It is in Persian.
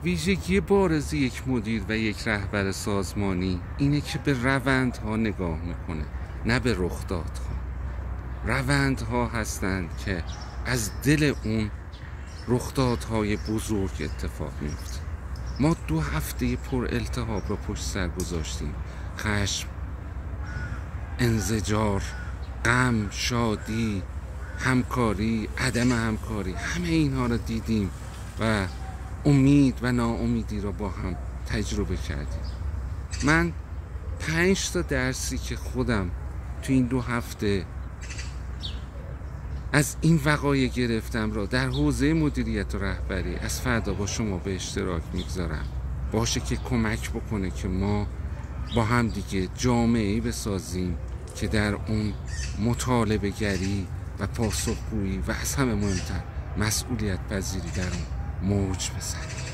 ویژگی بارز یک مدیر و یک رهبر سازمانی اینه که به روندها نگاه میکنه، نه به رخدادها. روندها هستند که از دل اون رخدادهای بزرگ اتفاق میفته. ما 2 هفته پر التهاب را پشت سر گذاشتیم. خشم، انزجار، غم، شادی، همکاری، عدم همکاری، همه اینها را دیدیم و امید و ناامیدی را با هم تجربه کردیم. من 5 تا درسی که خودم تو این 2 هفته از این وقایع گرفتم را در حوزه مدیریت و رهبری از فردا با شما به اشتراک میگذارم. باشه که کمک بکنه که ما با هم دیگه جامعه‌ای بسازیم که در اون مطالبه گری و پاسخگویی و از همه مهمتر مسئولیت پذیری در اون موج بزنیم.